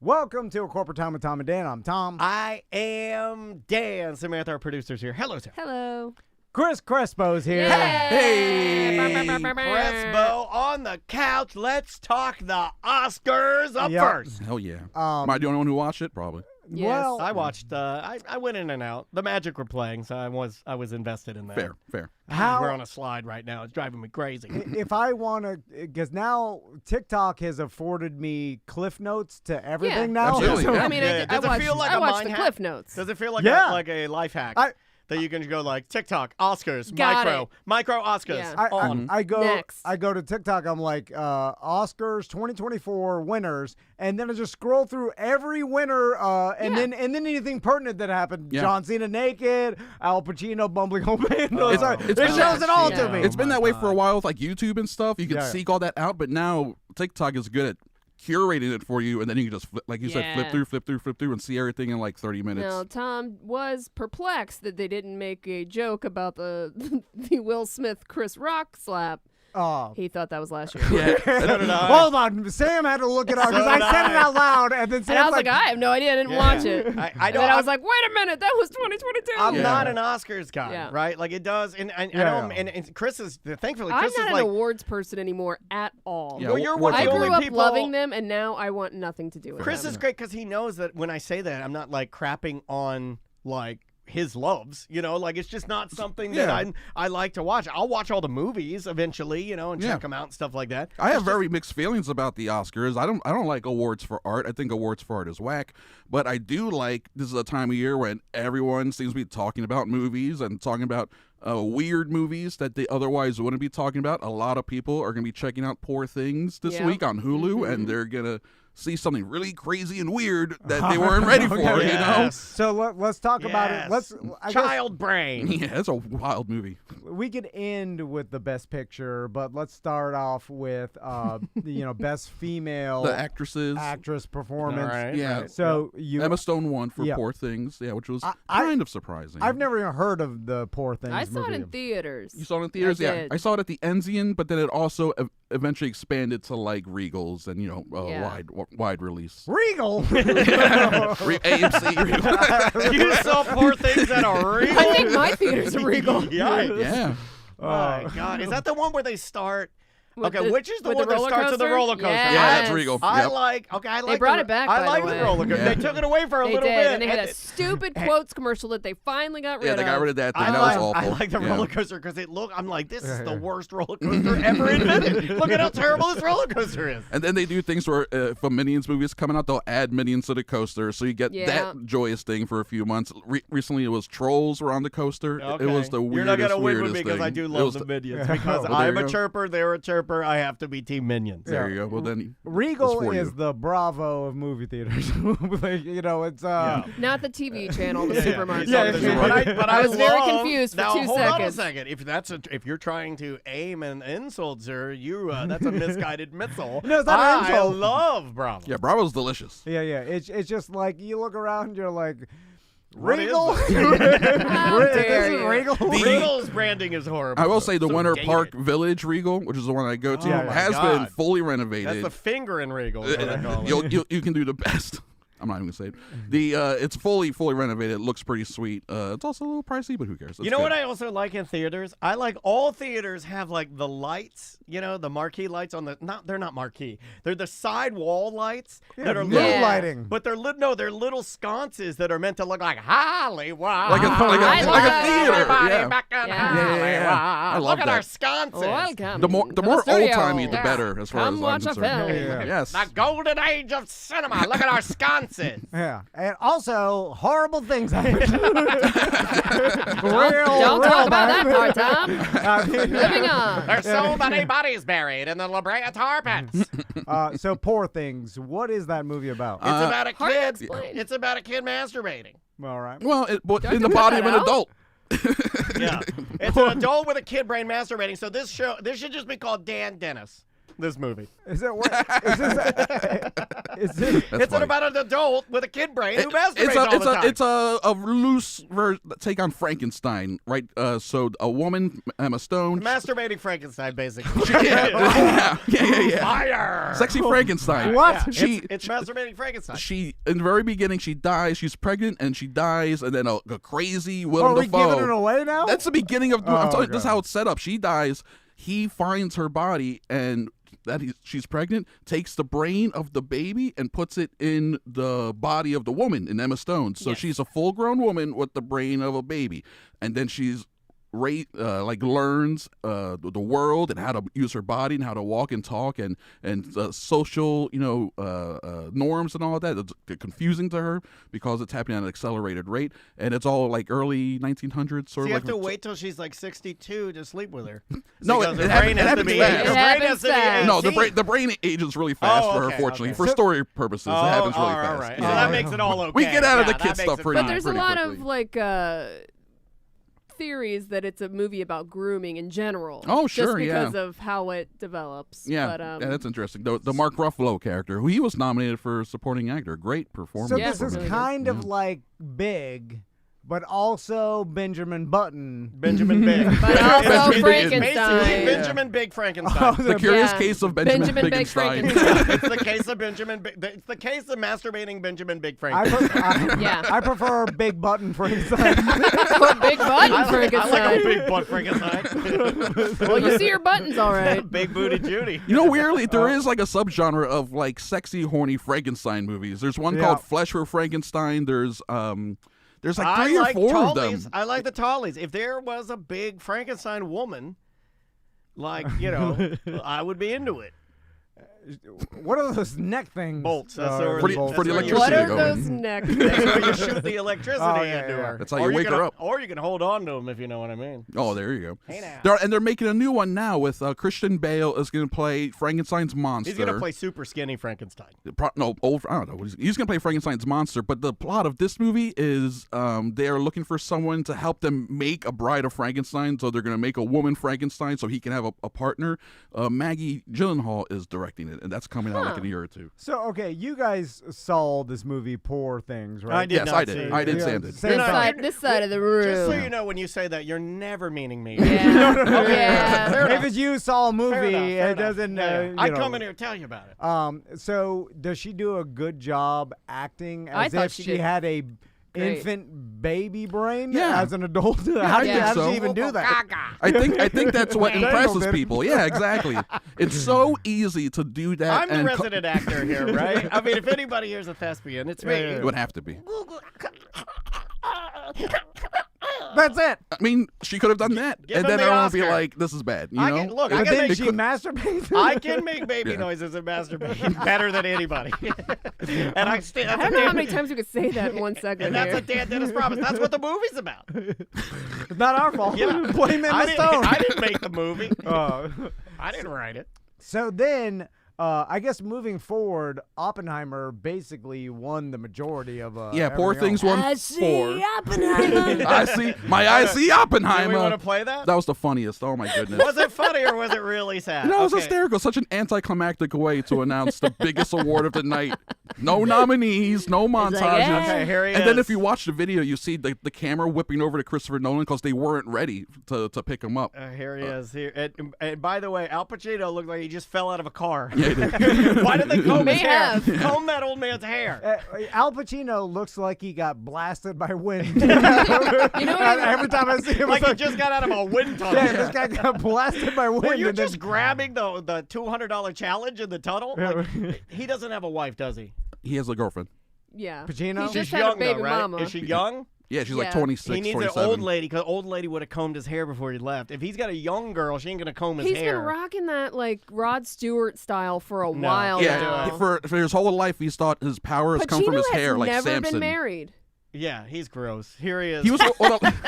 Welcome to A Corporate Time with Tom and Dan. I'm Tom. I am Dan. Samantha, our producer's here. Hello, Sam. Hello. Chris Crespo's here. Yay! Hey, Crespo on the couch. Let's talk the Oscars up first. Hell yeah. Am I the only one who watched it? Probably. Yes. Well, I watched. I went in and out. The Magic were playing, so I was invested in that. Fair. We're on a slide right now. It's driving me crazy. if I want to, because now TikTok has afforded me cliff notes to everything now. absolutely, So- yeah. I mean, Yeah, I does it feel like I a watched mind the hack? Cliff Notes. Does it feel like Yeah. a life hack? That you can go like TikTok, Oscars, Got micro Oscars. Yeah. On. I go Next. I go to TikTok. I'm like Oscars 2024 winners, and then I just scroll through every winner, and then anything pertinent that happened. Yeah. John Cena naked, Al Pacino bumbling home. It been shows that- it all yeah. to me. It's been that way for a while with like YouTube and stuff. You can Yeah. seek all that out, but now TikTok is good at curating it for you, and then you can just, like you said, flip through, and see everything in like 30 minutes. Now, Tom was perplexed that they didn't make a joke about the the Will Smith Chris Rock slap. Oh. He thought that was last year. Yeah. So did I. Hold on, Sam had to look it up because So I did said it I. out loud, and then Sam And I was like, I have no idea. I didn't watch it. I And don't. then I was like, wait a minute, that was 2022. I'm Yeah. not an Oscars guy, Yeah. right? Like it does, and I Yeah. don't. And Chris is thankfully. I'm Chris not is an like. awards person anymore at all. Yeah, Well, you're what- one of I the grew only up people. loving them, and now I want nothing to do with Chris them. is great because he knows that when I say that, I'm not like crapping on like his loves, like it's just not something that I like to watch. I'll watch all the movies eventually, and check them out and stuff like that. I have very mixed feelings about the Oscars. I don't like awards for art. I think awards for art is whack. But I do like, this is a time of year when everyone seems to be talking about movies and talking about weird movies that they otherwise wouldn't be talking about. A lot of people are going to be checking out Poor Things this Yeah. week on Hulu, and they're going to see something really crazy and weird that they weren't ready for, Yes. So let's talk about it. Yes. I guess Child brain. Yeah, it's a wild movie. we could end with the best picture, but let's start off with best female The actresses. actress performance. All right. Yeah. right. So Emma Stone won for Yeah. Poor Things, which was I- kind of surprising. I've never even heard of the Poor Things I saw movie. it in theaters. You saw it in theaters? I Yeah. did. I saw it at the Enzian, but then it also eventually expanded to like Regals and, Yeah. wide release. Regal. AMC. Regal. You saw Poor Things at a Regal. I think my theater's a Regal. Yikes. Yeah. Oh my God. Is that the one where they start? With Okay, which is the with one that roller starts with the coaster? roller coaster? Yes. Yeah, that's Regal. I Yep. like. They brought it back, I by like the the way. roller coaster. Yeah. They took it away for a They little did, bit. and they had that stupid quotes commercial that they finally got rid Yeah, of. they got rid of that thing. I That like, was awful. I like the Yeah. roller coaster because I'm like, this is the worst roller coaster ever invented. Look at how terrible this roller coaster is. And then they do things where if a Minions movie is coming out, they'll add Minions to the coaster, so you get Yeah. that joyous thing for a few months. Recently, it was Trolls were on the coaster. Okay. It was the weirdest, You're not gonna win with weirdest me because thing. I do It love was the the- Minions because Well, there I'm you a go. chirper, they're a chirper. I have to be Team Minions. There you go. Well, then Regal for is you. the Bravo of movie theaters. It's Not the TV channel, the supermarket. But I was very love- confused for now, 2 hold on a seconds. second. If you're trying to aim an insult, sir, that's a misguided missile. No, it's not an I insult. love Bravo. Yeah, Bravo's delicious. yeah. It's just like you look around, you're like, What is Regal. this? How This dare is you. Regal. Regal's branding is horrible. I will say the So Winter dated. Park Village Regal, which is the one I go to, Oh my has God. been fully That's renovated. the finger in Regal. is what I call it. You can do the best. I'm not even gonna say it. It's fully renovated. It looks pretty sweet. It's also a little pricey, but who cares? You know what I also like in theaters? I like all theaters have like the lights, the marquee lights on they're not marquee. They're the side wall lights that are mood little, Yeah. lighting. but they're little sconces that are meant to look like Hollywood. Like a I theater. Everybody Yeah. back in Yeah. Hollywood. Yeah. I love Look at that. our sconces. Welcome. The more to old studio. timey, the better, as far Come as I'm watch a concerned. film. Yeah. Yes. The golden age of cinema. Look at our sconces. Yeah, and also horrible things happen. Don't talk about that part, Tom. Moving on. There's so many bodies buried in the La Brea tar pits. So Poor Things. What is that movie about? It's about a hard to kid. explain. It's about a kid masturbating. All right. Well, but Do I in the cut body that of an out? adult. Yeah, it's an adult with a kid brain masturbating. So this should just be called Dan Dennis. This movie. Is it what? Is this? It's funny. about an adult with a kid brain who masturbates all the time. It's a loose take on Frankenstein, right? So a woman, Emma Stone. Masturbating Frankenstein, basically. Yeah. Fire! Sexy Frankenstein. What? Yeah, it's masturbating Frankenstein. She in the very beginning she dies. She's pregnant and she dies, and then a crazy Are Willem we Dafoe. giving it away now? That's the beginning of. I'm telling you, this is God. how it's set up. She dies. He finds her body, and she's pregnant. Takes the brain of the baby and puts it in the body of the woman, in Emma Stone. So she's a full-grown woman with the brain of a baby, and then she's learns the world and how to use her body and how to walk and talk and social norms and all of that. It's confusing to her because it's happening at an accelerated rate, and it's all like early 1900s. So you have to wait till she's like 62 to sleep with her. No, Because it her brain has to happens be. fast. Her It brain happens has to be. fast. No, 18. the brain ages really fast for her, okay, fortunately. okay. For story purposes, it happens really all fast. right. Yeah. So that makes it all okay. We get out of the Yeah, kid that makes stuff it pretty But there's a pretty lot quickly. of like theories that it's a movie about grooming in general. Oh, sure, just because yeah. of how it develops. Yeah, but, yeah, that's interesting. The Mark Ruffalo character, who he was nominated for supporting actor, great performance. So Yeah, this is really good. kind of like Big, but also Benjamin Button. Benjamin Big. But also It's Frankenstein. basically Benjamin Big Frankenstein. The Curious Yeah. Case of Benjamin Benjamin Big Biggenstein. It's the case of it's the case of masturbating Benjamin Big Frankenstein. Yeah. I prefer Big Button Frankenstein. Or Big Button I like Frankenstein. a big butt Frankenstein. Well, you see your buttons all right. Big booty Judy. You know, weirdly, there is like a subgenre of like sexy, horny Frankenstein movies. There's one called Flesh for Frankenstein. There's like three or four of them. I like the tallies. If there was a big Frankenstein woman, like, I would be into it. What are those neck things? Bolts. That's Or where bolts. for the that's electricity where What are going. those neck? That's where you shoot the electricity Oh, yeah, into yeah. her. That's how you wake her up. Or you can hold on to them, if you know what I mean. Oh, there you go. Hey now. They're making a new one now with Christian Bale is going to play Frankenstein's monster. He's gonna play super skinny Frankenstein. I don't know. He's going to play Frankenstein's monster, but the plot of this movie is they are looking for someone to help them make a bride of Frankenstein, so they're going to make a woman Frankenstein so he can have a partner. Maggie Gyllenhaal is directing it, and that's coming out like in a year or two. So, okay, you guys saw this movie, Poor Things, right? I did Yes, not I did. see I did Yeah, sand it. same You're not- thing. This side of the room. Just so you know, when you say that, you're never meaning me. Yeah. Fair If enough. it's you saw a movie, Fair enough, fair it enough. doesn't. Yeah, yeah. You I know. come in here to tell you about it. So does she do a good job acting I as thought if she she did. had a Great. infant baby brain Yeah. as an adult? I how think does so. she even do that? I think that's what Daniel impresses did it. people. Yeah, exactly. It's so easy to do that. I'm the and resident actor here, right? I mean, if anybody here's a thespian, it's me. It would have to be. That's it. I mean, she could have done that, Give and him then the everyone would be Oscar. like, "This is bad." You I know? can- look, But I can then make she good- masturbates. I can make baby Yeah. noises and masturbate better than anybody. And I stand. I don't know how many times we could say that in 1 second. And that's here. a Dan Dennis promise. That's what the movie's about. It's not our fault. Yeah. Blame Emma Stone. I didn't make the movie. Oh. I didn't write it. So then, I guess moving forward, Oppenheimer basically won the majority of. Yeah, Poor everything Things else. won I see 4. Oppenheimer. I see my I see Do we Oppenheimer. want to play that? That was the funniest. Oh my goodness. Was it funny or was it really sad? No, it was Okay. hysterical. Such an anticlimactic way to announce the biggest award of the night. No nominees, no montages. like, eh. Okay, here he And is. then if you watch the video, you see the camera whipping over to Christopher Nolan because they weren't ready to pick him up. Here he is. Here. And by the way, Al Pacino looked like he just fell out of a car. Yeah, he did. Why did they comb May his hair? have. Comb that old man's hair. Al Pacino looks like he got blasted by wind. You know, Every time I see him, Like it's he just got out of a wind tunnel. yeah, this guy got blasted by wind. Were you and then- just grabbing the $200 challenge in the tunnel? Like, he doesn't have a wife, does he? He has a girlfriend. yeah. Pacino? He She's just had young a baby though, right? mama. Is she young? Yeah, she's like Yeah. 26, He needs 27. an old lady because old lady would have combed his hair before he left. If he's got a young girl, she ain't gonna comb his He's hair. been rocking that like Rod Stewart style for a No. while Yeah, now. for his whole life, he's thought his power has Pacino come from his has hair, like never Samson. been married. Yeah, he's gross. Here he is. He was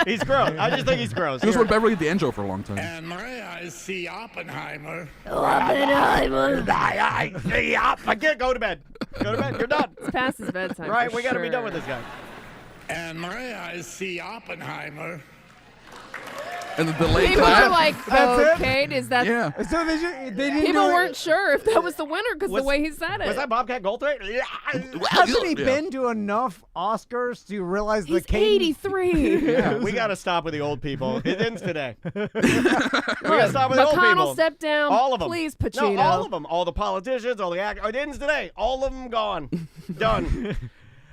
He's gross. I just think he's gross. he was Here. with Beverly D'Angelo for a long time. And may I see Oppenheimer? I see up. I can't go to bed. Go to bed. You're done. It's past his bedtime. Right, for we gotta be done sure. with this guy. And may I see Oppenheimer? and the delay People clap. were like, That's it? okay, is that... Yeah. So they didn't People do it. weren't sure if that was the winner because the Was- way he said it. Was that Bobcat Goldthwait? Hasn't he Yeah. been to enough Oscars to realize the He's cadence? 83. Yeah, we got to stop with the old people. It ends today. We got to stop with the old McConnell, people. step down. All of them. Please, Pacino. No, all of them. All the politicians, all the actors. It ends today. All of them gone. Done.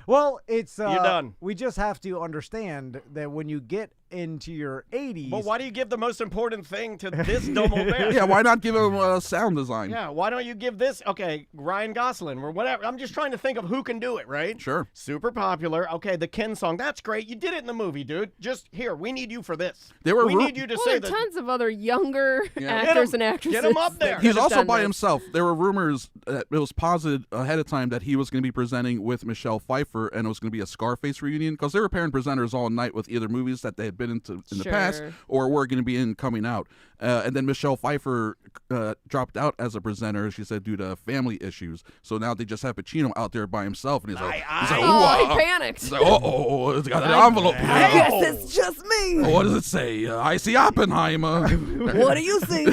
Well, it's You're done. We just have to understand that when you get into your 80s, But why do you give the most important thing to this dumb old man? Yeah, why not give him sound design? Yeah, why don't you give this, okay, Ryan Gosling or whatever. I'm just trying to think of who can do it, right? Sure. Super popular. Okay, the Ken song, that's great. You did it in the movie, dude. Just here, we need you for this. There were we need you to Well, say there are that. tons of other younger Yeah. actors and actresses. Get him up there. that He's could have also done by this. himself. There were rumors that it was posited ahead of time that he was going to be presenting with Michelle Pfeiffer, and it was going to be a Scarface reunion because they were pairing presenters all night with either movies that they had been into in the past Sure. or were going to be in coming out. And then Michelle Pfeiffer dropped out as a presenter, she said, due to family issues. So now they just have Pacino out there by himself, and he's like, Oh, he panicked. He's like, oh, it's got an envelope here. I guess it's just me. What does it say? I see Oppenheimer. What do you see?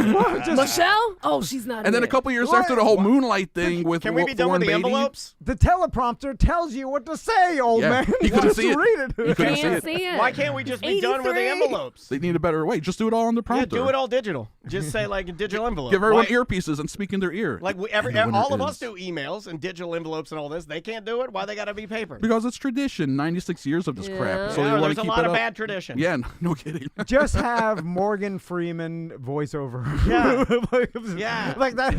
Michelle? Oh, she's not And then a here. couple years after the whole Moonlight thing with Can we be done Warren with the Beatty, envelopes? the teleprompter tells you what to say, old Yeah, man. he couldn't Just see it. read it. He couldn't Can't see it. see it. Why can't we just be done with the 83. envelopes? They need a better way. Just do it all on the Yeah, prompter. do it all digital. Just say like a digital envelope. Give everyone Why- earpieces and speak in their ear. Like And the winner all of us is- do emails and digital envelopes and all this. They can't do it. Why they got to be paper? Because it's tradition. 96 years of this Yeah. crap. So Yeah, they want there's to a keep lot it of up. bad tradition. Yeah, no kidding. Just have Morgan Freeman voiceover. Yeah. yeah. Yeah. Like that.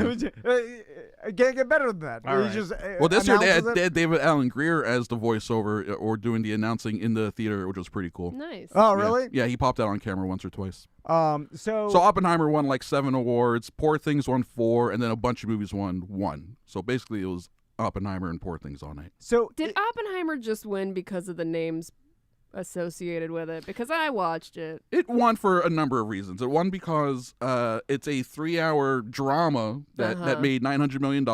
Can't get better than that. All He right. just, Well, this year announces they it. had David Allen Greer as the voiceover or doing the announcing in the theater, which was pretty cool. Nice. Oh, Yeah. really? Yeah, he popped out on camera once or twice. So So Oppenheimer won like 7 awards, Poor Things won 4, and then a bunch of movies won 1. So basically it was Oppenheimer and Poor Things all night. so Did Oppenheimer just win because of the names associated with it? Because I watched it. It won for a number of reasons. It won because it's a 3-hour drama that made $900 million.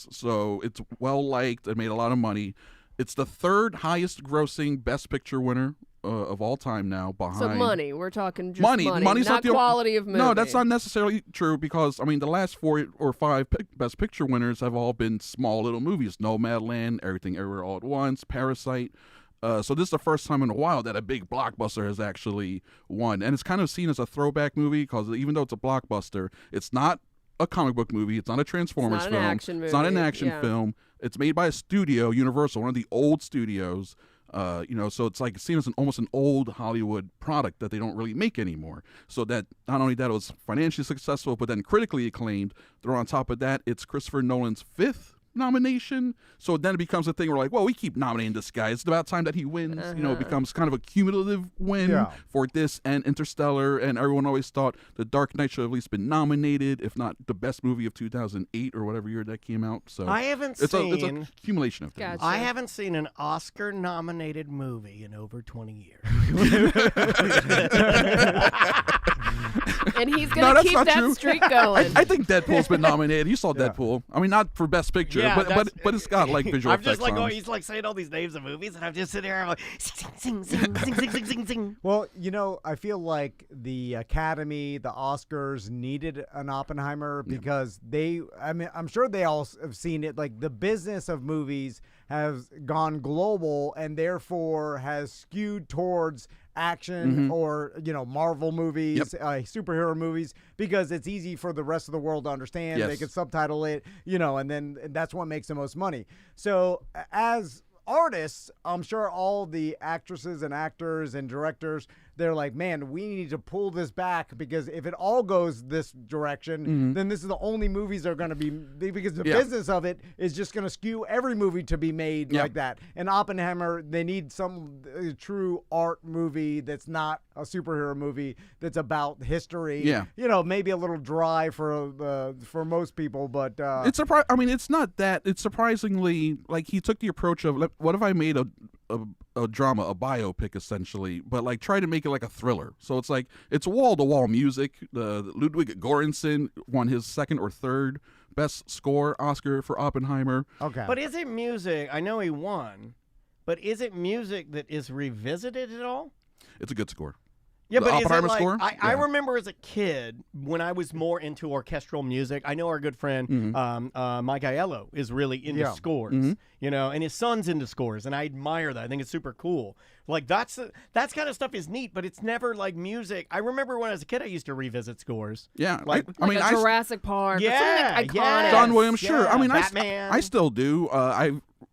So it's well liked. It made a lot of money. It's the 3rd highest grossing Best Picture winner of all time now, behind So money. We're talking just money. Money's not the quality of movie. No, that's not necessarily true because I mean the last 4 or 5 Best Picture winners have all been small little movies: Nomadland, Everything Everywhere All at Once, Parasite. So this is the first time in a while that a big blockbuster has actually won, and it's kind of seen as a throwback movie because even though it's a blockbuster, it's not a comic book movie, it's not a Transformers It's not an film, action it's not an movie, action yeah. film. It's made by a studio, Universal, one of the old studios. So it's like seen as almost an old Hollywood product that they don't really make anymore. So that not only that it was financially successful, but then critically acclaimed. Throw on top of that, it's Christopher Nolan's 5th nomination. So then it becomes a thing where like, well, we keep nominating this guy. It's about time that he wins. You know, it becomes kind of a cumulative win Yeah. for this and Interstellar. And everyone always thought The Dark Knight should have at least been nominated, if not the best movie of 2008 or whatever year that came out. So I haven't it's seen. a accumulation of things. Gotcha. I haven't seen an Oscar-nominated movie in over 20 years. And he's No, gonna that's keep not that true. streak going. I think Deadpool's been nominated. You saw Yeah. Deadpool. I mean, not for Best Picture, Yeah, but it's got like visual I'm effects just like, on it. he's like saying all these names of movies, and I'm just sitting here, I'm like, sing, sing, sing, sing, sing, sing, sing, sing. Well, you know, I feel like the Academy, the Oscars needed an Oppenheimer because I'm sure they all have seen it. Like the business of movies has gone global and therefore has skewed towards action or, Marvel movies, superhero movies, because it's easy for the rest of the world to understand. They Yes. can subtitle it, and then that's what makes the most money. So as artists, I'm sure all the actresses and actors and directors, they're like, man, we need to pull this back because if it all goes this direction, then this is the only movies that are going to be, because the business of it is just going to skew every movie to be made like that. And Oppenheimer, they need some true art movie that's not a superhero movie that's about history. Yeah. Maybe a little dry for most people, but It's I mean, it's not that. It's surprisingly like he took the approach of what if I made a drama, a biopic essentially, but like try to make it like a thriller. So it's like it's wall to wall music. Ludwig Göransson won his 2nd or 3rd best score Oscar for Oppenheimer. okay. But is it music? I know he won, but is it music that is revisited at all? It's a good score. Yeah, the but is it Oppenheimer like, score. I remember as a kid when I was more into orchestral music. I know our good friend Mike Aiello is really into scores, you know, and his son's into scores, and I admire that. I think it's super cool. Like that's kind of stuff is neat, but it's never like music. I remember when I was a kid, I used to revisit scores. Yeah, like I mean, Jurassic Park. Yeah, iconic. John Williams, sure. Yeah, I mean, Batman. I still do.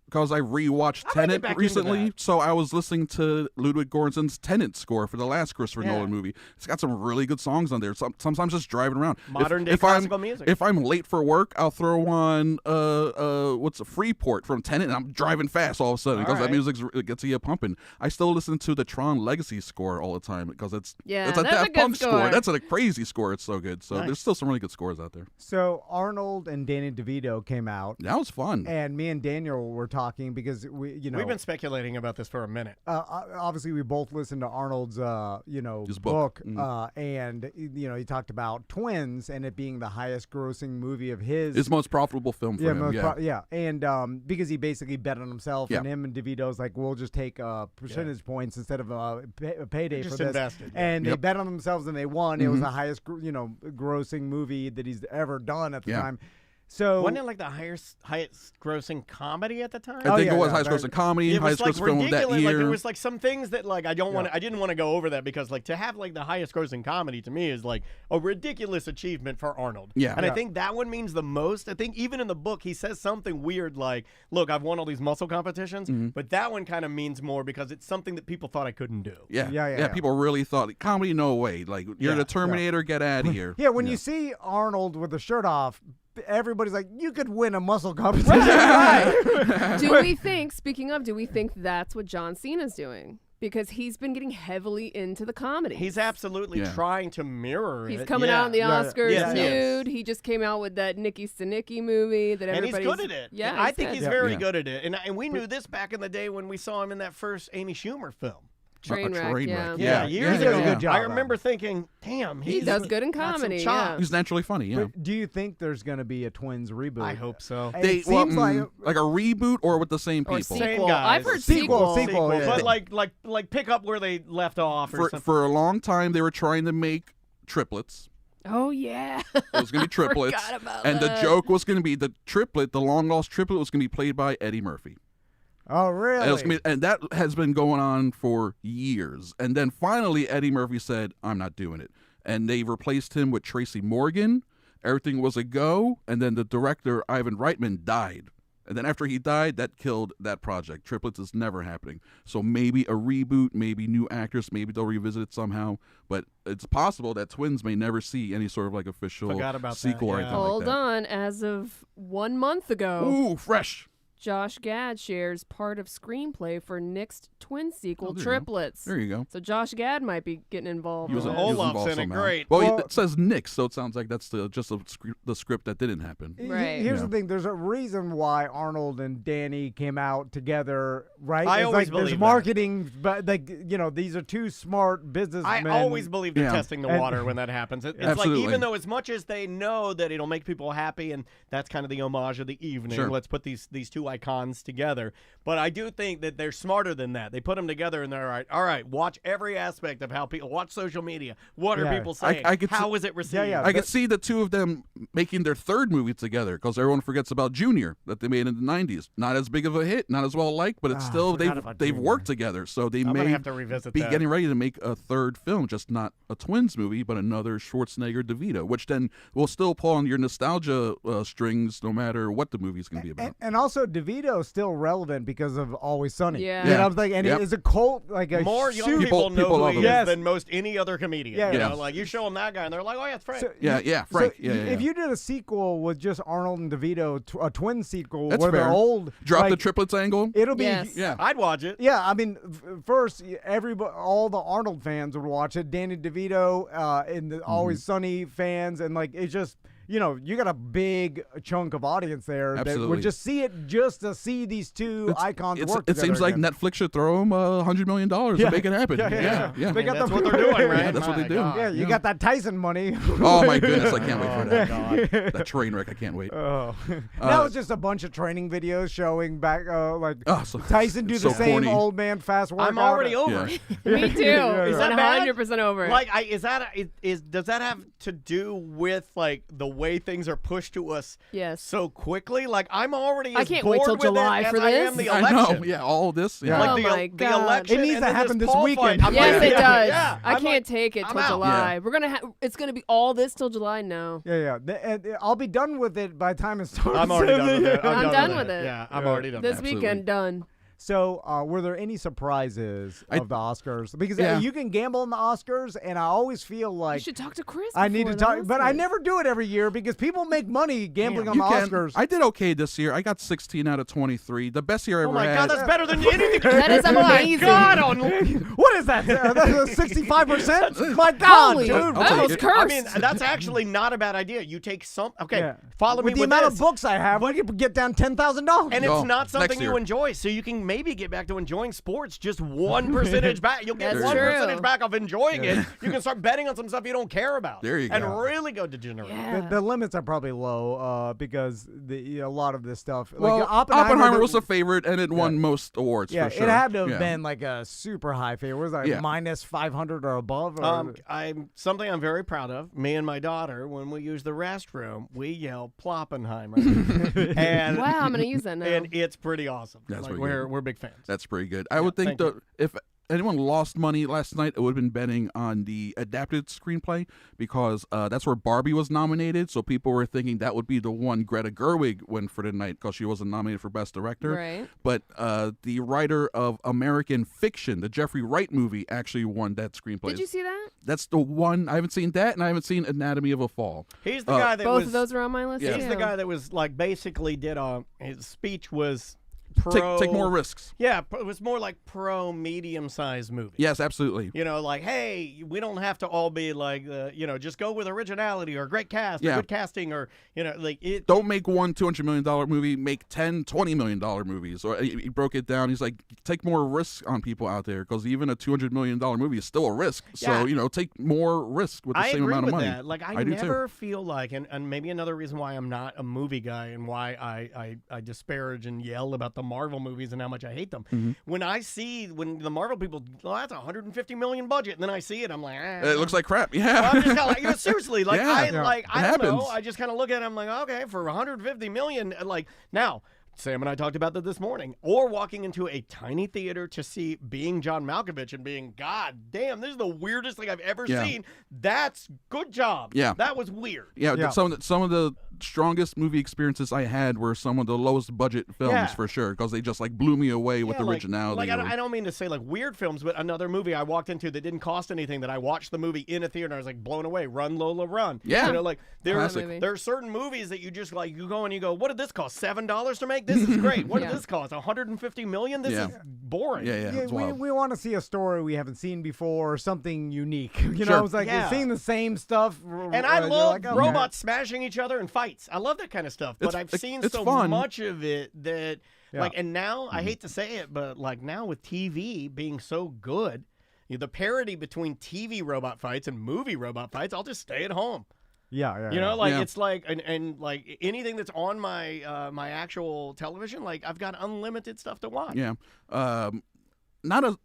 Because I rewatched I might get Tenet back into recently, that. so I was listening to Ludwig Göransson's Tenet score for the last Christopher Nolan movie. It's got some really good songs on there. Sometimes just driving around. Modern day classical music. If I'm late for work, I'll throw on what's a Freeport from Tenet, and I'm driving fast all of a sudden because that music gets you pumping. I still listen to the Tron Legacy score all the time because it's a that's a Daft good Punk score. That's a crazy score. It's so good. So Nice. there's still some really good scores out there. So Arnold and Danny DeVito came out, That was fun. and me and Daniel were talking because we've been speculating about this for a minute. obviously we both listened to Arnold's His book. and he talked about Twins and it being the highest grossing movie of his Most profitable film for him. and because he basically bet on himself, Yeah. and him and DeVito's like, we'll just take percentage points instead of a payday Just for this, invested, yeah. and they Yep. bet on themselves and they won. It was the highest grossing movie that he's ever done at the time. So Wasn't it like the highest grossing comedy at the time? I think yeah, it was yeah, highest grossing comedy, It was highest like grossing film of that ridiculous. year. Like there was like some things that like I didn't want to go over that because like to have like the highest grossing comedy to me is like a ridiculous achievement for Arnold. Yeah. And Yeah. I think that one means the most. I think even in the book he says something weird like, "Look, I've won all these muscle competitions," but that one kind of means more because it's something that people thought I couldn't do. Yeah. People really thought comedy, no way. Like you're Yeah, the Terminator, get out of here. Yeah, when you see Arnold with the shirt off, everybody's like, you could win a muscle competition. Do we think that's what John Cena's doing? Because he's been getting heavily into the comedy. He's absolutely trying to mirror He's it. coming out in the Oscars Yes, he is. nude. He just came out with that Nikki Stanicki movie that And he's everybody's good at it. Yeah, And I think good. he's very good at it. And we knew this back in the day when we saw him in that first Amy Schumer film. Trainwreck. Yeah. Yeah, years He does ago. a good job, I though. remember thinking, damn, He does good in got some comedy, chops. yeah. He's naturally funny. Yeah. But do you think there's going to be a Twins reboot? I hope so. It seems like a reboot or with the same Or people. Same sequel. guys. I've heard Sequel, sequel. yeah. But like pick up where they left off or something. For a long time, they were trying to make triplets. Oh yeah. It was going to be triplets, Forgot about and that. the joke was going to be the long lost triplet was going to be played by Eddie Murphy. Oh, really? And that has been going on for years. And then finally, Eddie Murphy said, I'm not doing it. And they replaced him with Tracy Morgan. Everything was a go. And then the director, Ivan Reitman, died. And then after he died, that killed that project. Triplets is never happening. So maybe a reboot, maybe new actors, maybe they'll revisit it somehow. But it's possible that Twins may never see any sort of like official Forgot about sequel that, or yeah. anything Hold like that. on. As of 1 month ago, Ooh, fresh. Josh Gad shares part of screenplay for next twin sequel, there you go. Triplets. There you go. So Josh Gad might be getting involved. He was with an this. Olaf's involved in it, somehow. great. Well, it says Nick, so it sounds like that's the script that didn't happen. Right. Here's the thing. There's a reason why Arnold and Danny came out together, right? I It's always like believe there's that. marketing, but these are two smart businessmen. I always believe they're Yeah. testing the water when that happens. It's like Absolutely. even though as much as they know that it'll make people happy and that's kind of the homage of the evening, Sure. let's put these two icons together. But I do think that they're smarter than that. They put them together and they're all right, watch every aspect of how people watch social media. What are Yeah. people saying? I could How see- is it received? yeah. I could see the two of them making their third movie together because everyone forgets about Junior that they made in the 90s. Not as big of a hit, not as well liked, but it's still forgot about they've Junior. worked together. So they I'm may gonna have to revisit be that. getting ready to make a third film, just not a Twins movie, but another Schwarzenegger DeVito, which then will still pull on your nostalgia strings no matter what the movie's going to be about. And also, DeVito's still relevant because of Always Sunny. Yeah. You know Yeah. what I'm saying? And Yep. he is a cult, like a More young super- people know people who love he him. is Yes. than most any other comedian. Yeah. You Yeah. know, like you show them that guy and they're like, oh yeah, it's Frank. So Yeah, Frank. So Yeah, yeah, If yeah. you did a sequel with just Arnold and DeVito, a twin sequel That's where they're fair. old, Drop the like, triplets angle. It'll be Yes. Yeah. I'd watch it. Yeah, I mean, first, all the Arnold fans would watch it. Danny DeVito and the Always Sunny fans, and like it's just you got a big chunk of audience there that Absolutely. would just see it just to see these two icons work It seems together like again. Netflix should throw them $100 million to make it happen. Yeah. Yeah. They got That's the- what they're doing, right? Yeah, that's what they My do. God. Yeah, you got that Tyson money. Oh my goodness, I can't wait for that. God. That train wreck, I can't wait. Oh. That was just a bunch of training videos showing back, Tyson do so the same corny. old man fast workout. I'm already over it. Me too. Is that bad? 100% over it. Like, does that have to do with like the way things are pushed to us Yes. so quickly? Like, I'm already I as can't wait bored till with July it for as I this. am the I election. know. Yeah, all this. Yeah. Yeah. Like Oh the, my the God. election. It needs and to then happen this Paul weekend. fight. I'm Yes, like, it does. Yeah, I I'm can't like, take it I'm till out. July. We're gonna it's gonna be all this till July. No. Yeah. I'll be done with it by the time it starts. I'm already done with it. I'm done with it. Yeah, I'm already done. This with it. weekend done. So, were there any surprises of the Oscars? Because Yeah. you can gamble on the Oscars, and I always feel You like should talk to Chris. I need to before talk, the but I Oscars. never do it every year because people make money gambling on You the can. Oscars. I did okay this year. I got 16 out of 23. The best year I Oh ever my had. God, that's better than anything. That is amazing. God, on What is that? That's 65%? My God, Holy, dude! I'll I take almost it. cursed. I mean, that's actually not a bad idea. You take some. Okay, Yeah. follow With me the with amount this. of books I have, we could get down $10,000. And it's Oh, not next something you year. enjoy, so you can maybe get back to enjoying sports just 1% back. You'll get That's 1% true. back of enjoying it. You can start betting on some stuff you don't care about. There you and go. really go degenerate. Yeah. The limits are probably low because a lot of this stuff. Well, like Oppenheimer was a favorite, and it won most awards Yeah, for sure. it had to have Yeah. been like a super high favorite. Was it like Yeah. minus 500 or above? Or, Something I'm very proud of. Me and my daughter, when we use the restroom, we yell Ploppenheimer, and Wow, I'm gonna use that now. and it's pretty awesome. That's Like, pretty we're good. we're big fans. That's pretty good. I would think thank that if anyone lost money last night, it would have been betting on the adapted screenplay because that's where Barbie was nominated. So people were thinking that would be the one Greta Gerwig win for the night because she wasn't nominated for Best Director. Right. But the writer of American Fiction, the Jeffrey Wright movie, actually won that screenplay. Did you see that? That's the one. I haven't seen that, and I haven't seen Anatomy of a Fall. He's the guy that Both was. of those are on my list. Yeah. He's too. the guy that was like basically did his speech was Take more risks. Yeah, it was more like pro medium-sized movie. Yes, absolutely. You know, like, hey, we don't have to all be like, just go with originality or great cast or Yeah. good casting or, like it. Don't make one $200 million movie, make 10 $20 million movies. Or he broke it down. He's like, take more risks on people out there because even a $200 million movie is still a risk. Yeah. So, take more risk with the I same agree amount of with money. that. Like, I do too. never feel like, and maybe another reason why I'm not a movie guy and why I disparage and yell about the Marvel movies and how much I hate them. Mm-hmm. When the Marvel people, that's $150 million budget, and then I see it, I'm like, It looks like crap. Yeah. I'm just kind of like, seriously, like Yeah. I Yeah. like It I don't know. happens. I just kind of look at it. I'm like, okay, for 150 million, like now. Sam and I talked about that this morning. Or walking into a tiny theater to see Being John Malkovich and being, God damn, this is the weirdest thing I've ever Yeah. seen. That's good job. Yeah. That was weird. Yeah, Yeah. some of the strongest movie experiences I had were some of the lowest budget films Yeah. for sure because they just like blew me away with Yeah, like- originality. Like, or- I don't mean to say like weird films, but another movie I walked into that didn't cost anything that I watched the movie in a theater and I was like blown away. Run Lola Run. Yeah. Like there Classic. are certain movies that you just like you go and you go, what did this cost? $7 to make? This is great. What did this cost? $150 million? This Yeah. is boring. yeah, Yeah, it's we wild. want to see a story we haven't seen before or something unique. You Sure. know, it's like Yeah. seeing the same stuff. And I you're love like, okay. robots smashing each other in fights. I love that kind of stuff. But I've seen it's so fun. much of it that Yeah. like, and now I hate to say it, but like now with TV being so good, the parity between TV robot fights and movie robot fights, I'll just stay at home. Yeah. You know, like Yeah. it's like and like anything that's on my my actual television, like I've got unlimited stuff to watch. Yeah. Not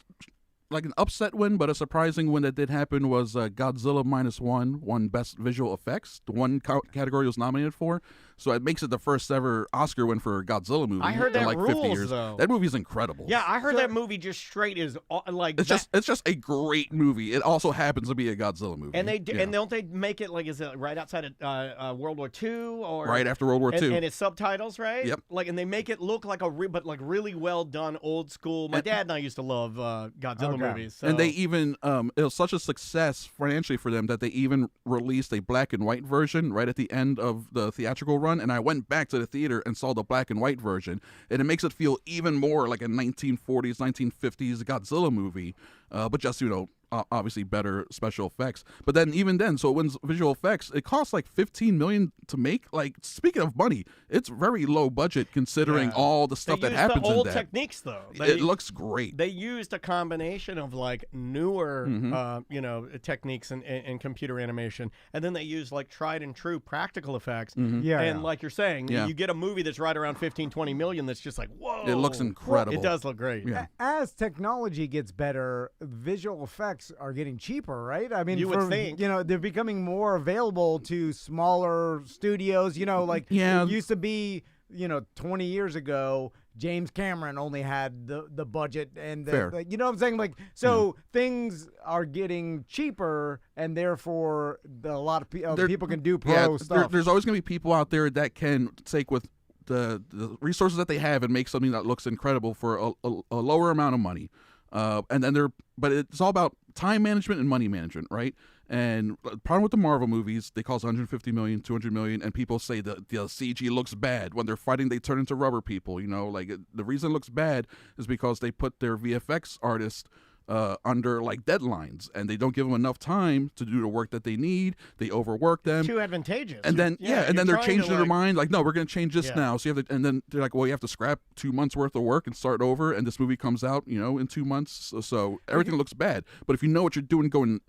like an upset win, but a surprising win that did happen was Godzilla -1 won Best Visual Effects. The one category it was nominated for. So it makes it the first ever Oscar win for a Godzilla movie I heard in that like 50 rules, years. though. That movie's incredible. Yeah, I heard that movie just straight is like It's just a great movie. It also happens to be a Godzilla movie. and they do, Yeah. and don't they make it like is it right outside of World War II or right after World War II. and it's subtitles, right? Yep. Like, and they make it look like but like really well done, old school. My dad and I used to love Godzilla Okay. movies. So. And they even it was such a success financially for them that they even released a black and white version right at the end of the theatrical run. And I went back to the theater and saw the black and white version, and it makes it feel even more like a 1940s, 1950s Godzilla movie. But just obviously better special effects. But then even then, so when visual effects, it costs like $15 million to make. Like, speaking of money, it's very low budget considering all the stuff that happens the old in that. techniques though. It looks great. They used a combination of like newer, techniques and computer animation, and then they used like tried and true practical effects. And like you're saying, you get a movie that's right around 15-20 million. That's just like, whoa! It looks incredible. It does look great. Yeah. As technology gets better, visual effects are getting cheaper, right? I mean, You would think. they're becoming more available to smaller studios. Like it used to be, 20 years ago, James Cameron only had the budget and you know what I'm saying? Like, so things are getting cheaper, and therefore a lot of people can do pro stuff. There's always going to be people out there that can take with the resources that they have and make something that looks incredible for a lower amount of money. But it's all about time management and money management, right? And the problem with the Marvel movies, they cost $150 million, $200 million, and people say the CG looks bad. When they're fighting, they turn into rubber people, the reason it looks bad is because they put their VFX artists under like deadlines, and they don't give them enough time to do the work that they need. They overwork them. Too advantageous. And then they're changing their mind. Like, no, we're going to change this now. So you have to, and then they're like, well, you have to scrap 2 months worth of work and start over. And this movie comes out, in 2 months. So everything looks bad. But if you know what you're doing going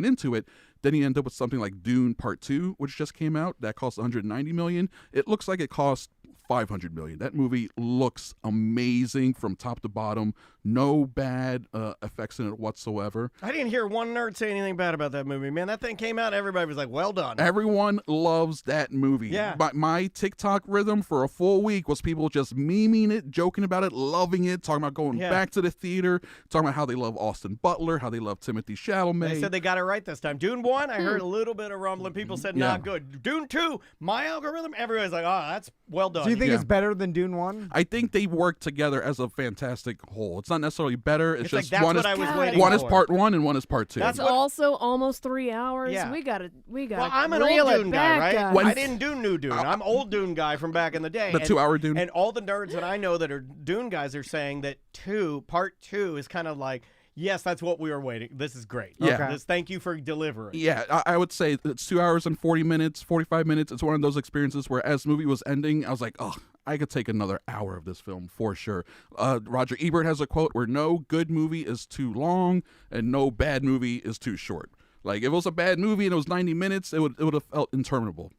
into it, then you end up with something like Dune Part 2, which just came out. That cost $190 million. It looks like it cost $500 million. That movie looks amazing from top to bottom. No bad effects in it whatsoever. I didn't hear one nerd say anything bad about that movie, man. That thing came out, everybody was like, well done. Everyone loves that movie. Yeah. My TikTok rhythm for a full week was people just memeing it, joking about it, loving it, talking about going back to the theater, talking about how they love Austin Butler, how they love Timothée Chalamet. They said they got it right this time. Dune 1, I heard a little bit of rumbling. People said not good. Dune 2, my algorithm, everybody's like, that's well done. Do you think it's better than Dune 1? I think they work together as a fantastic whole. It's not necessarily better. It's just like, one is part 1 and one is part 2. That's also almost 3 hours. Yeah. We gotta. Well, I'm an old Dune guy, right? I didn't do new Dune. I'm old Dune guy from back in the day. The 2-hour Dune. And all the nerds that I know that are Dune guys are saying that part 2 is kind of like, yes, that's what we were waiting. This is great. Yeah. Okay. Thank you for delivering. Yeah, I would say it's 2 hours and 40 minutes, 45 minutes. It's one of those experiences where as the movie was ending, I was like, oh, I could take another hour of this film for sure. Roger Ebert has a quote where no good movie is too long and no bad movie is too short. Like, if it was a bad movie and it was 90 minutes, it would have felt interminable,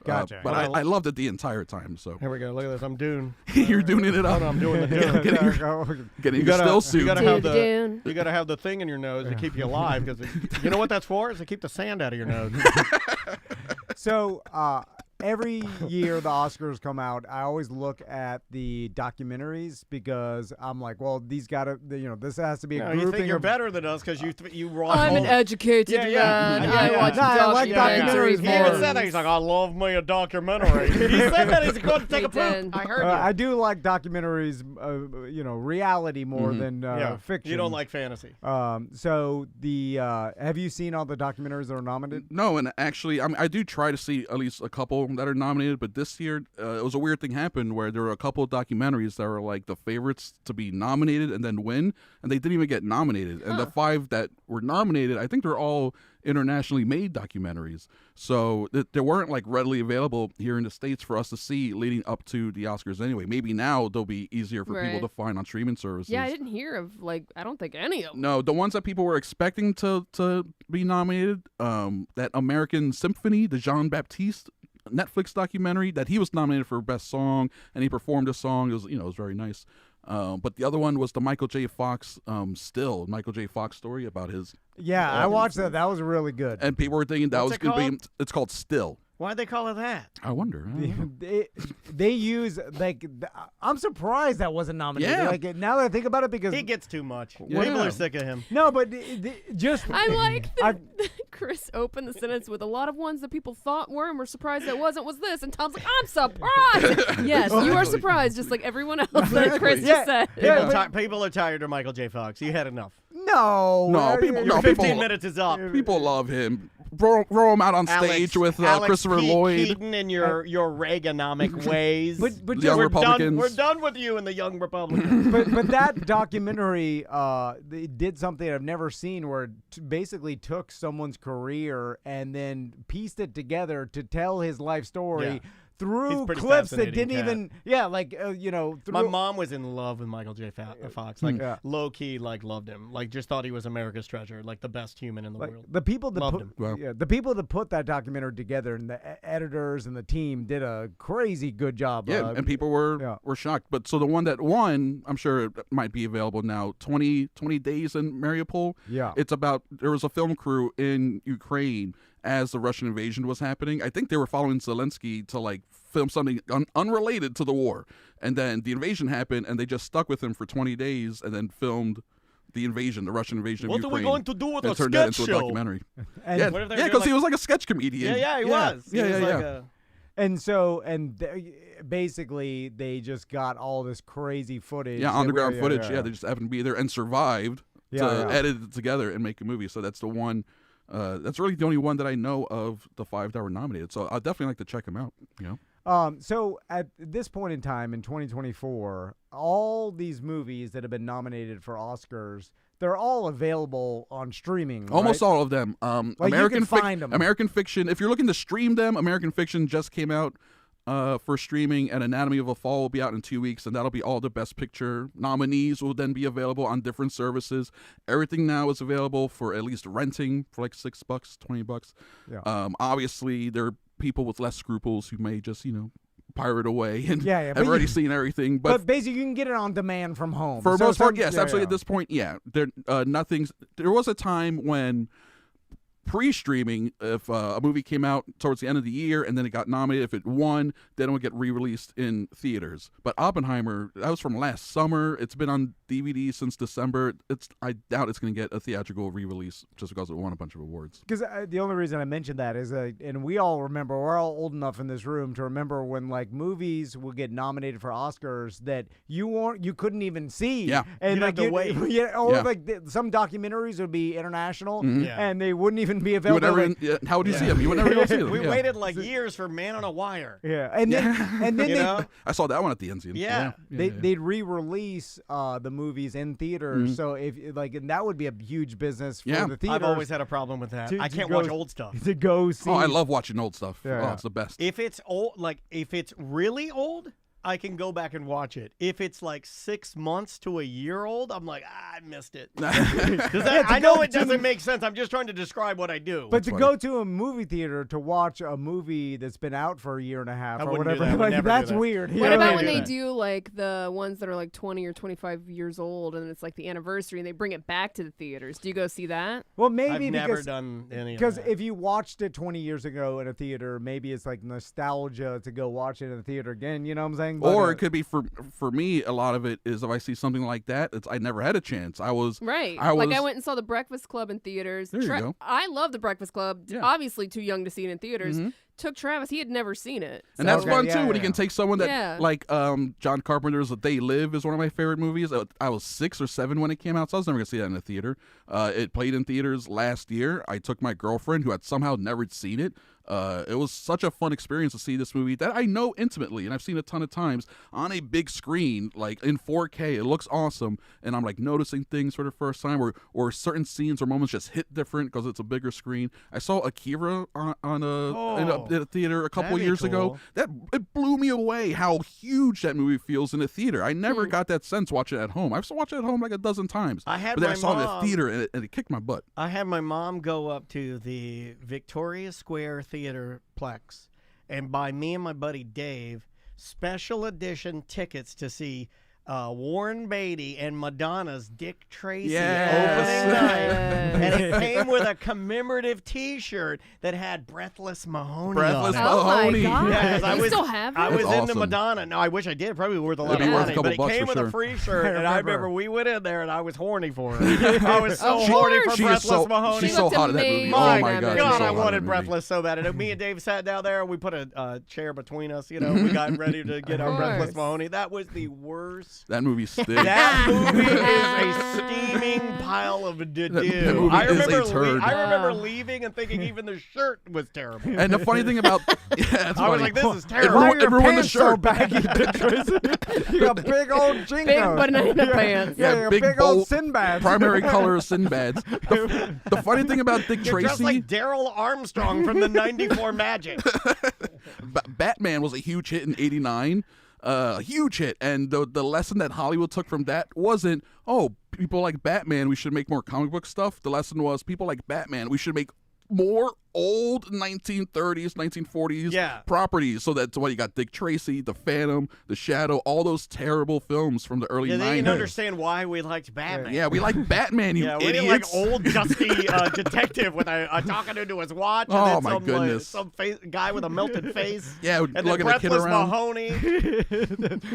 Gotcha. But I loved it the entire time. So here we go. Look at this. I'm Dune. You're doing it up. I'm doing the Dune. Getting your still suit. You gotta have the thing in your nose to keep you alive, because you know what that's for? Is to keep the sand out of your nose. So every year the Oscars come out, I always look at the documentaries because I'm like, well, these gotta, this has to be a grouping. You think you're better than us because you watch. I'm an educated man. I watch documentaries He even said that. He's like, I love me a documentary. He said that. He's going to take a poop. I heard you. I do like documentaries, reality more than fiction. You don't like fantasy. So have you seen all the documentaries that are nominated? No, and actually, I do try to see at least a couple that are nominated, but this year it was a weird thing happened where there were a couple of documentaries that were like the favorites to be nominated and then win, and they didn't even get nominated. And the 5 that were nominated, I think they're all internationally made documentaries, so they weren't like readily available here in the States for us to see leading up to the Oscars anyway. Maybe now they'll be easier for people to find on streaming services. Yeah, I didn't hear of I don't think any of them. No, the ones that people were expecting to be nominated, that American Symphony, the Jean-Baptiste Netflix documentary, that he was nominated for Best Song, and he performed a song. It was, it was very nice. But the other one was the Michael J. Fox story about his. Yeah, I watched that. That was really good. And people were thinking that was going to be. It's called Still. Why'd they call it that? I wonder. They use I'm surprised that wasn't nominated. Yeah. Now that I think about it, because he gets too much. Yeah. People are sick of him. No, but just I like that Chris opened the sentence with a lot of ones that people thought were and were surprised that wasn't. Was this? And Tom's like, I'm surprised. Yes, you are surprised, just like everyone else that Chris just said. People are tired of Michael J. Fox. You had enough. No. People. 15 minutes is up. People love him. throw him out on Alex, stage with Alex Christopher P. Lloyd. Keaton and your Reaganomic ways. But The Young we're Republicans. done. We're done with you and the Young Republicans. but that documentary they did something I've never seen, where it basically took someone's career and then pieced it together to tell his life story. Yeah. Through He's a pretty clips that fascinating didn't cat. even, through My mom was in love with Michael J. Fox. Like, Yeah. low key, like, loved him. Like, just thought he was America's treasure. Like, the best human in the world. the people that Loved put him. Wow. the people that put that documentary together and the editors and the team did a crazy good job. Yeah, and people were shocked. But so the one that won, I'm sure it might be available now, 20 Days in Mariupol. Yeah. It's about, there was a film crew in Ukraine as the Russian invasion was happening. I think they were following Zelensky to like film something unrelated to the war. And then the invasion happened and they just stuck with him for 20 days and then filmed the invasion, the Russian invasion of What Ukraine. are we going to do with and a turned that sketch into show? a documentary. And Yeah, What if they're because doing, he like- was like a sketch comedian. Yeah, he was. Yeah, He was yeah, like yeah. And so, basically, they just got all this crazy footage. Yeah, that underground we- footage. Yeah, they just happened to be there and survived Yeah, to yeah. edit it together and make a movie. So that's the one. That's really the only one that I know of the 5 that were nominated. So I'd definitely like to check them out. So at this point in time in 2024, all these movies that have been nominated for Oscars, they're all available on streaming. Almost right? all of them. Like, you can find 'em. American Fiction. If you're looking to stream them, American Fiction just came out for streaming, and Anatomy of a Fall will be out in 2 weeks, and that'll be all the Best Picture nominees will then be available on different services. Everything now is available for at least renting for like $6, $20. Yeah. Obviously, there are people with less scruples who may just pirate away and Yeah, but have already you- seen everything. But basically, you can get it on demand from home. For the So most part, some- yes, yeah, absolutely. yeah. At this point, yeah. There was a time when pre-streaming, if a movie came out towards the end of the year and then it got nominated, if it won, then it would get re-released in theaters. But Oppenheimer, that was from last summer. It's been on DVD since December. I doubt it's going to get a theatrical re-release just because it won a bunch of awards. Because the only reason I mentioned that is, and we all remember, we're all old enough in this room to remember when like movies would get nominated for Oscars that you couldn't even see. Yeah. And You'd like have to wait. Yeah, or Yeah. like some documentaries would be international, Yeah. and they wouldn't even be You would available. never, how would you see them? You would never be able to see them. We yeah. waited like years for Man on a Wire. Yeah, and then and then You know? I saw that one at the NZ. Yeah. they'd re-release the movies in theaters. So if and that would be a huge business for Yeah. the theaters. I've always had a problem with that. to- I to can't go- watch old stuff. to go see. Oh, I love watching old stuff. Yeah, Oh, yeah. it's the best. If it's old, like if it's really old, I can go back and watch it. If it's like 6 months to a year old, I'm like, I missed it. I know it doesn't make sense. I'm just trying to describe what I do. But to funny. go to a movie theater to watch a movie that's been out for a year and a half I or wouldn't do whatever, that. I would like never do that's that. weird. What Yeah. about Yeah. when they Yeah. do like the ones that are like 20 or 25 years old and it's like the anniversary and they bring it back to the theaters? Do you go see that? Well, maybe I've never because done any of because that. if you watched it 20 years ago in a theater, maybe it's like nostalgia to go watch it in the theater again. You know what I'm saying? But, Or it could be for me. A lot of it is if I see something like that, I never had a chance. I Right. I like was- I went and saw The Breakfast Club in theaters. There you go. I love The Breakfast Club. Yeah. Obviously too young to see it in theaters. Mhm. Took Travis. He had never seen it. And So- that's Okay, fun yeah, too when yeah. you can take someone that Yeah. like John Carpenter's They Live is one of my favorite movies. I was 6 or 7 when it came out, so I was never gonna see that in a theater. It played in theaters last year. I took my girlfriend who had somehow never seen it. It was such a fun experience to see this movie that I know intimately, and I've seen a ton of times on a big screen, like in 4K. It looks awesome, and I'm like noticing things for the first time, or certain scenes or moments just hit different because it's a bigger screen. I saw Akira in a theater a couple that'd be years ago. cool. That it blew me away how huge that movie feels in a theater. I never got that sense watching it at home. I've watched it at home like a dozen times. I had but then my I saw it in mom- the theater and it kicked my butt. I had my mom go up to the Victoria Square Theater Plex and buy me and my buddy Dave special edition tickets to see Warren Beatty and Madonna's Dick Tracy Yes. opening night. Yes. And it came with a commemorative T-shirt that had Breathless Mahoney Breathless on it. Oh my Mahoney. god! Yeah, 'cause I you was- still have I it? was That's into awesome. Madonna. No, I wish I did. Probably worth a lot It'd of be worth a money. couple But it bucks came for with a sure. free shirt, and I remember. remember we went in there, and I was horny for her. I was so Of horny for course. She is Breathless so Mahoney. she's so looked hot in that movie. amazing. Oh My my god, God, she's so I hot in wanted that movie. Breathless so bad. And me and Dave sat down there. We put a chair between us. You know, we got ready to get our Of Breathless course. Mahoney. That was the worst. That movie stinks. That movie is a steaming pile of a did That do. movie I is a remember, turd. I remember leaving and thinking even the shirt was terrible. And the funny thing about that's I was funny. like, this is Why terrible. are your everyone the pants so shirt. baggy, Dick Tracy? You got big old jinkos. Big banana pants. Yeah, Yeah, you big, got big old bold, Sinbads. primary color is Sinbad's. The funny thing about Dick You're dressed Tracy, like Daryl Armstrong from the '94 Magic. Batman was a huge hit in '89. A huge hit, and the lesson that Hollywood took from that wasn't, oh, people like Batman, we should make more comic book stuff. The lesson was, people like Batman, we should make more old 1930s, 1940s properties. So that's why you got Dick Tracy, The Phantom, The Shadow, all those terrible films from the early 90s. They didn't understand why we liked Batman. Yeah, we like Batman, you we didn't idiots. like old dusty detective with a talking into his watch. And Oh, then my some, goodness. some guy with a melted face. Yeah, and then looking at a kid Breathless around. Mahoney.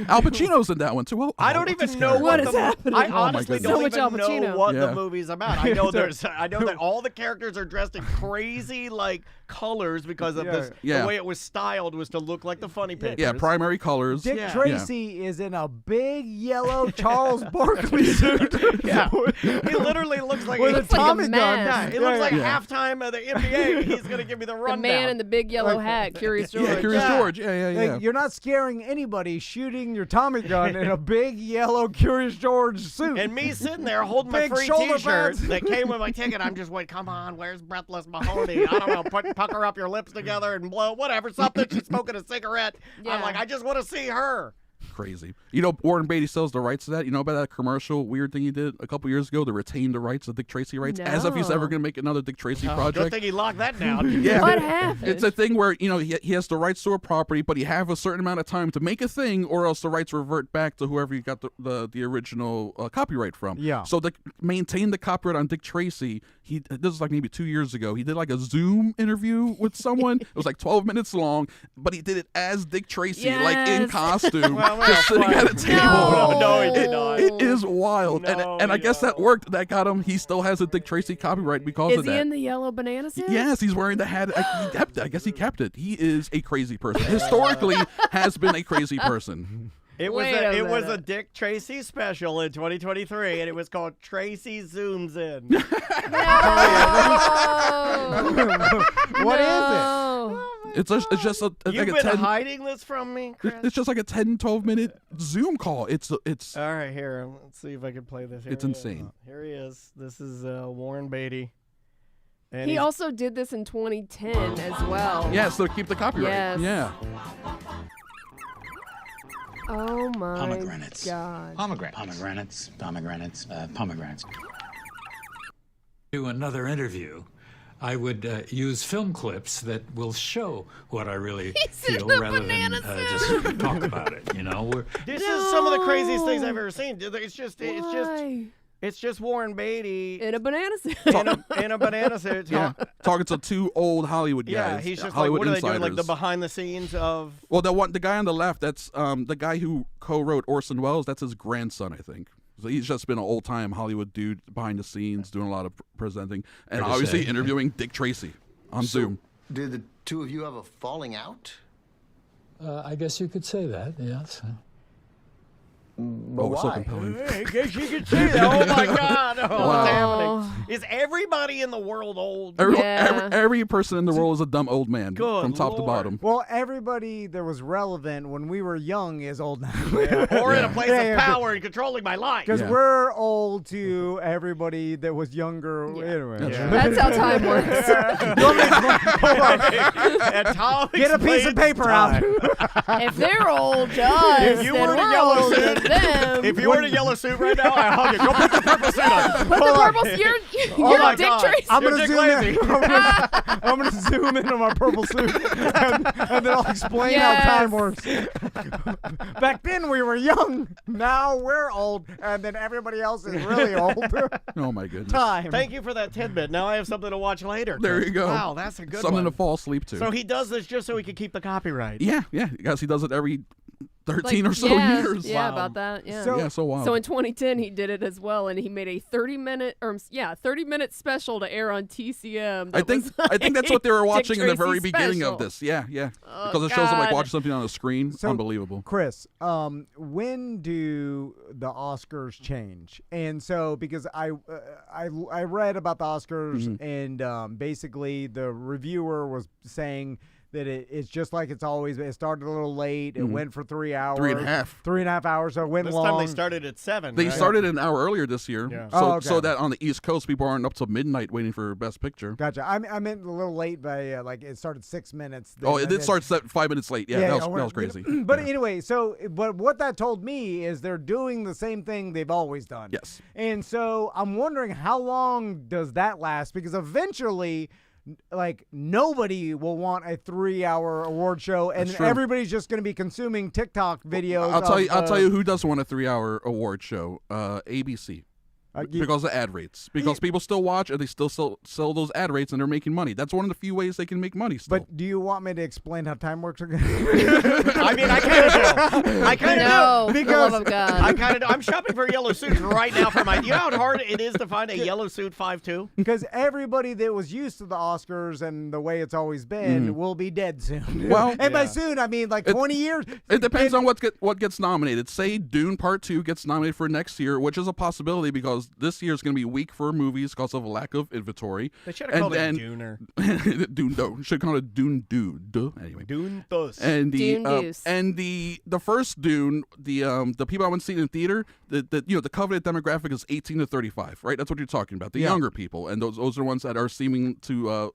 Al Pacino's in that one too. Well, I don't what's even this know guy? what is the, happening? I Oh, my honestly goodness. So don't much even Al know Pacino. what Yeah. the movie's about. I know that all the characters are dressed in crazy like colors because of this. Yeah. The way it was styled was to look like the funny pictures. Yeah, primary colors. Dick Yeah. Tracy is in a big yellow Charles Barkley suit. Yeah, he literally looks like With a he's like a Tommy gun. mess. it looks like Yeah. halftime of the NBA. He's gonna give me the The rundown. man in the big yellow hat, Curious George. Yeah, Curious Yeah. George. Yeah. Like, you're not scaring anybody shooting your Tommy gun in a big yellow Curious George suit. And me sitting there holding my Big free shoulder T-shirt pads. that came with my ticket. I'm just waiting. Come on, where's Breathless Mahoney? I don't know. Pucker up your lips together and blow whatever something. She's smoking a cigarette. Yeah. I'm like, I just want to see her. Crazy. You know, Warren Beatty sells the rights to that. You know about that commercial weird thing he did a couple years ago to retain the rights of Dick Tracy rights, as if he's No. ever going to make another Dick Tracy Good project. thing he locked that down. Yeah. What happened? It's a thing where, you know, he has the rights to a property, but he have a certain amount of time to make a thing, or else the rights revert back to whoever you got the original copyright from. Yeah. So to maintain the copyright on Dick Tracy, this was like maybe 2 years ago. He did like a Zoom interview with someone. It was like 12 minutes long, but he did it as Dick Tracy, like in Yes. costume, Well, just sitting fine. at a table. No, he did not. It is wild, No, and I guess that worked. That got him. He still has a Dick Tracy copyright because Is of he that. in the yellow banana suit? Yes, he's wearing the hat. He kept it. I guess he kept it. He is a crazy person. Historically, has been a crazy person. It was Wait a it was a minute. Dick Tracy special in 2023, and it was called Tracy Zooms In. What is No. It's just like You've a been 10. hiding this from me, Chris? It's just like a 10, 12-minute Zoom call. It's All right, here. Let's see if I can play this. Here It's he is. insane. Here he is. This is Warren Beatty. And He he's- also did this in 2010 as well. yeah. So keep the copyright. Yes. Yeah. Oh my Pomegranates. God. Pomegranates. Pomegranates. Do another interview, I would use film clips that will show what I really in feel a rather than banana just talk about it. You know, This is some of the craziest things No. I've ever seen. Why? It's just Warren Beatty In a banana suit. in a banana suit. Yeah. Talking to two old Hollywood guys. Yeah, he's just like, Hollywood what are they insiders. doing? Like the behind the scenes of. Well, the guy on the left, that's the guy who co-wrote Orson Welles. That's his grandson, I think. So he's just been an old-time Hollywood dude behind the scenes, doing a lot of presenting, and Fair to obviously say. interviewing Dick Tracy on Zoom. Did the two of you have a falling out? I guess you could say that. Yes. Oh, so compelling. I guess you could say that. Oh my God! Oh, Wow. what's happening? Is everybody in the world old? Yeah. Every person in the world is a dumb old man Good from top to Lord. bottom. Well, everybody that was relevant when we were young is old now. Or in a place Yeah, of yeah. power and controlling my life. Because Yeah. we're old to everybody that was younger. Anyway. That's how time works. And Tom Get a piece of explains paper out. time. If they're old to us, If you then were in a we're yellow old suit, to them. If you were in a yellow suit right now, I hug you. Go put the purple suit on. Put the purple. You're my Dick God. Tracy. I'm You're gonna Dick zoom Lazy. in. I'm gonna zoom in on my purple suit, and then I'll explain Yes. how time works. Back then we were young. Now we're old, and then everybody else is really old. Oh my goodness. Time. Thank you for that tidbit. Now I have something to watch later. There you go. Wow, that's a good Something one. to fall asleep to. So he does this just so he can keep the copyright. yeah. I guess he does it every 13 like, or so yeah, years. Yeah, Wow. about that. Yeah. So- Yeah, so wild. So in 2010, he did it as well, and he made a 30-minute special to air on TCM. I that think was I think that's what they were Dick watching in the Tracy very beginning special. of this. Yeah, yeah. Oh, Because it shows them like God. watching something on a screen. So- Unbelievable. Chris, when do the Oscars change? And so, because I read about the Oscars, and basically the reviewer was saying that it's just like it's always. It started a little late. It went for 3 hours. 3.5. 3.5 hours. So it went This long. time they started at 7. They right? started an hour earlier this year, Yeah. so Oh, okay. so that on the East Coast people aren't up till midnight waiting for Best Picture. Gotcha. I meant a little late by like it started 6 minutes. Oh, then- it did start 5 minutes late. Yeah, that was crazy. But anyway, but what that told me is they're doing the same thing they've always done. Yes. And so I'm wondering how long does that last? Because eventually, like, nobody will want a 3-hour award show, and That's true. everybody's just going to be consuming TikTok videos. I'll tell you who doesn't want a 3-hour award show. ABC. Because of ad rates. Because people still watch and they still sell those ad rates and they're making money. That's one of the few ways they can make money still. But do you want me to explain how time works again? I mean, I kind of do. I kind of No, do. for the love of God. I kind of do. I'm shopping for yellow suits right now for my. You know how hard it is to find a yellow suit 5'2"? Because everybody that was used to the Oscars and the way it's always been will be dead soon. Well- and by soon, I mean like 20 years. It depends on what gets nominated. Say Dune Part 2 gets nominated for next year, which is a possibility because this year is going to be weak for movies because of a lack of inventory. They should have called it Duner. Dune, should call it Dune Dude. Anyway. Dune Thus. And Dune Deuce. the first Dune, the people I went to see it in theater, the coveted demographic is 18 to 35, right? That's what you're talking about, the younger people, and those are the ones that are seeming to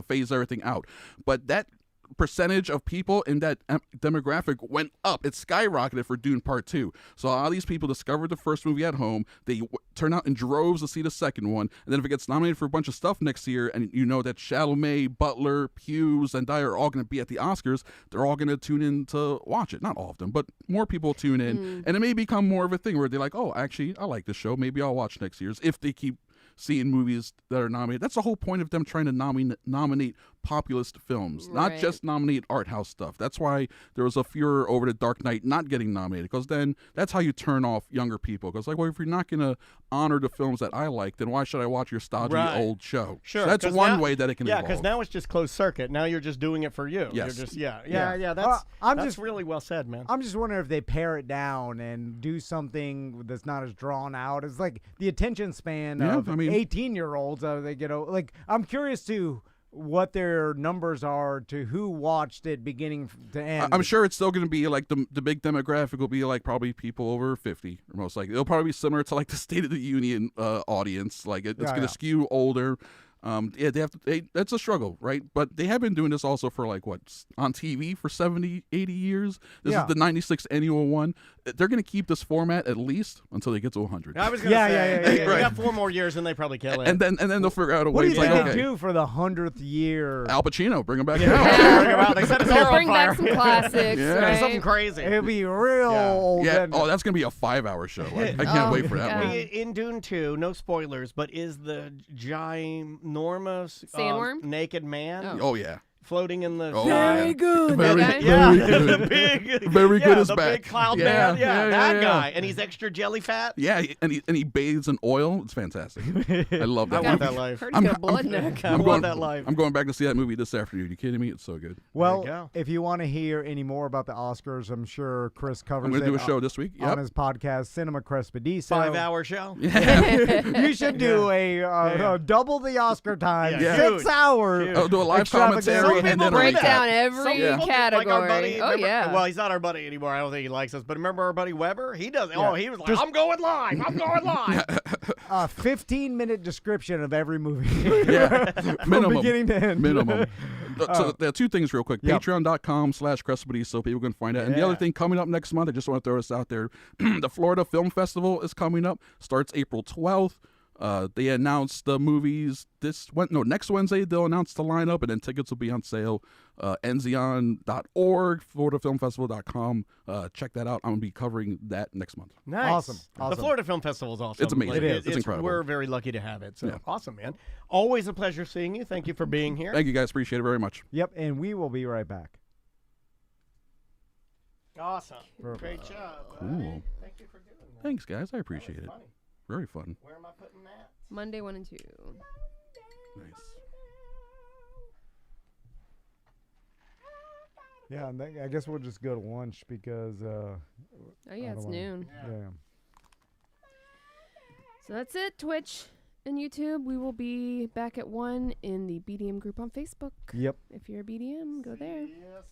phase everything out. But that percentage of people in that demographic went up. It skyrocketed for Dune Part 2. So all these people discovered the first movie at home. They turn out in droves to see the second one. And then if it gets nominated for a bunch of stuff next year, and you know that Chalamet, Butler, Pugh, Zendaya are all going to be at the Oscars, they're all going to tune in to watch it. Not all of them, but more people tune in. And it may become more of a thing where they're like, oh, actually, I like this show. Maybe I'll watch next year's if they keep seeing movies that are nominated. That's the whole point of them trying to nominate populist films, not Right. just nominate art house stuff. That's why there was a furor over The Dark Knight not getting nominated, because then that's how you turn off younger people. Because like, well, if you're not going to honor the films that I like, then why should I watch your stodgy Right. old show? Sure. So that's 'cause one now- way that it can Yeah, evolve. because now it's just closed circuit. Now you're just doing it for you. Yes. You're just, yeah. Well, I'm that's just- really well said, man. I'm just wondering if they pare it down and do something that's not as drawn out. It's like the attention span Yeah, of I mean- 18-year-olds. They get like, I'm curious to what their numbers are to who watched it beginning to end. I'm sure it's still going to be like the big demographic will be like probably people over 50, or most likely. It'll probably be similar to like the State of the Union audience. Like it's going to skew older. Yeah, that's a struggle, right? But they have been doing this also for like on TV for 70, 80 years. This is the 96th annual one. They're going to keep this format at least until they get to 100. I was going to say, yeah. they got 4 more years and they probably kill it. And then they'll figure out a what way. do you It's think like, they okay, do for the 100th year? Al Pacino, bring him back Yeah. now. They set us They'll all bring on fire. back some classics, Yeah. right? Something crazy. It'll be real old. Yeah. and- Oh, that's going to be a 5-hour show. I can't wait for that God. one. In Dune 2, no spoilers, but is the ginormous Sandworm? naked man Oh yeah. floating in the Oh, sky? yeah. good. Very, that guy? Yeah, very good. the big, Very good as the back. big cloud Yeah, man. yeah, That yeah. guy, and he's extra jelly fat. Yeah, and he bathes in oil. It's fantastic. I love I that. want movie. that life. Heard he's got a blood neck. I want that life. I'm going back to see that movie this afternoon. You kidding me? It's so good. Well, go. if you want to hear any more about the Oscars, I'm sure Chris covers I'm going to do a it show this week. on Yep. his podcast, Cinema Crespediso. 5-hour show. You should do a double the Oscar time, Yeah. 6 Huge. hours. I'll do a live extravaganza. commentary Some and then people a break recap. down Some every people do, category. like our buddy, Oh, remember- yeah. Well, he's not our buddy anymore. I don't think he likes us. But remember our buddy Weber? He does. Yeah. Oh, he was like, Just- I'm going live. I'm going live. A 15-minute description of every movie. Yeah, From minimum. beginning to end. Minimum. So there are 2 things real quick. Yep. Patreon.com/Crespediso so people can find that. And the other thing coming up next month, I just want to throw this out there. The Florida Film Festival is coming up. Starts April 12th. They announced the movies next Wednesday. They'll announce the lineup, and then tickets will be on sale. Enzion.org, FloridaFilmFestival.com. Check that out. I'm going to be covering that next month. Nice. Awesome. The Florida Film Festival is awesome. It's amazing. Like, It is. It's incredible. We're very lucky to have it. So Yeah. awesome, man. Always a pleasure seeing you. Thank you for being here. Thank you guys. Appreciate it very much. Yep, and we will be right back. Awesome. Perfect. Great job. Cool. Buddy. Thank you for doing that. Thanks, guys. I appreciate it. Funny. Very fun. Where am I putting that? Monday 1 and 2. Nice. Yeah, and I guess we'll just go to lunch because. Oh yeah, it's noon. Yeah. So that's it. Twitch and YouTube. We will be back at 1 in the BDM group on Facebook. Yep. If you're a BDM, go there. Yes, sir.